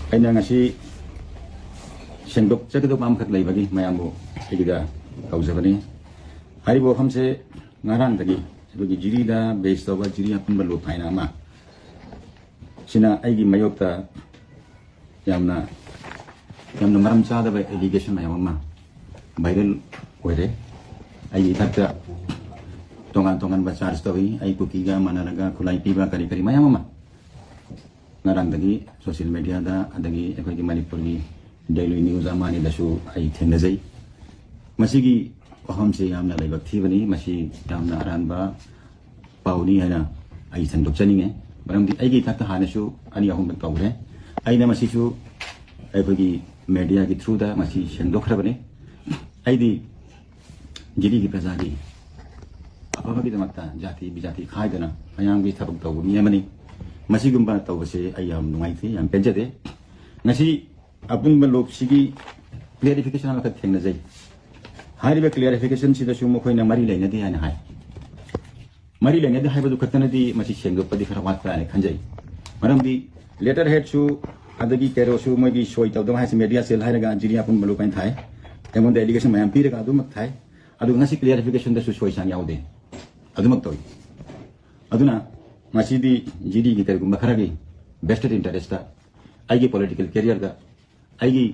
ꯑꯩꯅ ꯉꯁꯤ ꯁꯦꯡꯗꯣꯛꯆꯒꯗꯕ ꯑꯃꯈꯛ ꯂꯩꯕꯒꯤ ꯃꯌꯥꯝꯕꯨ ꯑꯩꯒꯤꯗ ꯀꯧꯖꯕꯅꯤ꯫ ꯍꯥꯏꯔꯤꯕ ꯋꯥꯐꯝꯁꯦ ꯉꯔꯥꯡꯗꯒꯤ ꯑꯩꯈꯣꯏꯒꯤ ꯖꯤꯔꯤꯗ ꯕꯦꯁ ꯇꯧꯕ ꯖꯤꯔꯤ ꯑꯄꯨꯟꯕ ꯂꯨꯞ ꯍꯥꯏꯅ ꯑꯃ ꯁꯤꯅ ꯑꯩꯒꯤ ꯃꯥꯌꯣꯛꯇ ꯌꯥꯝꯅ ꯃꯔꯝ ꯆꯥꯗꯕ ꯑꯦꯂꯤꯒꯦꯁꯟ ꯃꯌꯥꯝ ꯑꯃ ꯚꯥꯏꯔꯦꯜ ꯑꯣꯏꯔꯦ꯫ ꯑꯩꯒꯤ ꯏꯊꯛꯇ ꯇꯣꯉꯥꯟꯕ ꯆꯥꯔꯖ ꯇꯧꯏ, ꯑꯩ ꯀꯨꯀꯤꯒ ꯃꯥꯟꯅꯔꯒ ꯈꯨꯠꯂꯥꯏ ꯄꯤꯕ ꯀꯔꯤ ꯃꯌꯥꯝ ꯑꯃ ꯉꯔꯥꯡꯗꯒꯤ ꯁꯣꯁꯤꯌꯦꯜ ꯃꯤडियाꯗ ꯑꯗꯒꯤ ꯑꯩꯈꯣꯏꯒꯤ ꯃꯅꯤꯄꯨꯔꯒꯤ ꯗꯦꯏꯂꯤ ꯅ꯭ꯌꯨꯁ ꯑꯃꯅꯤꯗꯁꯨ ꯑꯩ ꯊꯦꯡꯅꯖꯩ꯫ ꯃꯁꯤꯒꯤ ꯋꯥꯐꯝꯁꯦ ꯌꯥꯝꯅ ꯂꯥꯏꯕꯛ ꯊꯤꯕꯅꯤ, ꯃꯁꯤ ꯌꯥꯝꯅ ꯑꯔꯥꯟꯕ ꯄꯥꯎꯅꯤ ꯍꯥꯏꯅ ꯑꯩ ꯁꯟꯗꯣꯛꯆꯅꯤꯡꯉꯦ꯫ ꯃꯔꯝꯗꯤ ꯑꯩꯒꯤ ꯏꯊꯛꯇ ꯍꯥꯟꯅꯁꯨ ꯑꯅꯤ ꯑꯍꯨꯝꯂꯛ ꯇꯧꯈ꯭ꯔꯦ꯫ ꯑꯩꯅ ꯃꯁꯤꯁꯨ ꯑꯩꯈꯣꯏꯒꯤ ꯃꯤडियाꯒꯤ ꯊ꯭ꯔꯨꯗ ꯃꯁꯤ ꯁꯦꯡꯗꯣꯛꯈ꯭ꯔꯕꯅꯤ꯫ ꯑꯩꯗꯤ ꯖꯤꯔꯤꯒꯤ प्रजाꯒꯤ ꯑꯐꯕꯒꯤꯗꯃꯛꯇ ꯖꯥꯇꯤ ꯕꯤꯖꯥꯇꯤ ꯈꯥꯏꯗꯅ ꯃꯌꯥꯝꯒꯤ ꯊꯕꯛ ꯇꯧꯕ ꯃꯤ ꯑꯃꯅꯤ꯫ मसीगुम्बा तौबसे आई याम नुंगाइथे याम पेंजदे ngasi अपुंबा लोकसिगी क्लियरिफिकेशन अमखक थेंगनजै। हारिबा क्लियरिफिकेशन सिदसु मखोइना मरि लैनदे हाना हाय। मरि लैनदे हाइबदु खतनदि मसि सेंगदोपदि खरा वात्ता हाना खंजै। मरमदि लेटर हेडसु अदगी केरोसु मोगी सोइ तौदम हाइस मीडिया सेल हाइरगा जिरि अपुंबा लोकाइन थाय एमोंदा एलिगेशन मयाम पीरगा अदुमक थाय। अदु ngasi क्लियरिफिकेशन दसु सोइ सांग याउदे अदुमक तोइ। अदुना मसीदी जीडी की तरह गुम्बा खरागी बेस्टेड इंटरेस्ट दा आईगी पॉलिटिकल कैरियर दा आईगी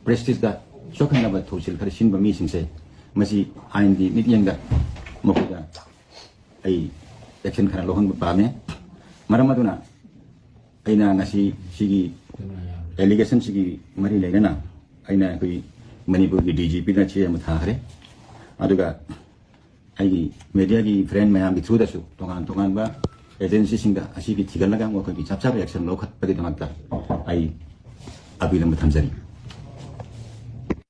प्रेस्टीज दा सोखना बा थोसिल खर सिन बमी सिंसे मसी आइन दी मिटियंग दा मखुदा आई एक्शन खरा लोहंग पामे मरमदुना आइना ngasi सिगी एलिगेशन सिगी मरी लेना आइना कोई मणिपुर की डीजीपी दा चे म थाखरे अदुगा आईगी मीडिया की फ्रेंड मैम की थ्रू दसु तोगान बा एजेंसी सिंगा असी की थिगलगा मखोगी चापचाप एक्शन लौखत पगिदमक्ता आई अबिलम थमजरी।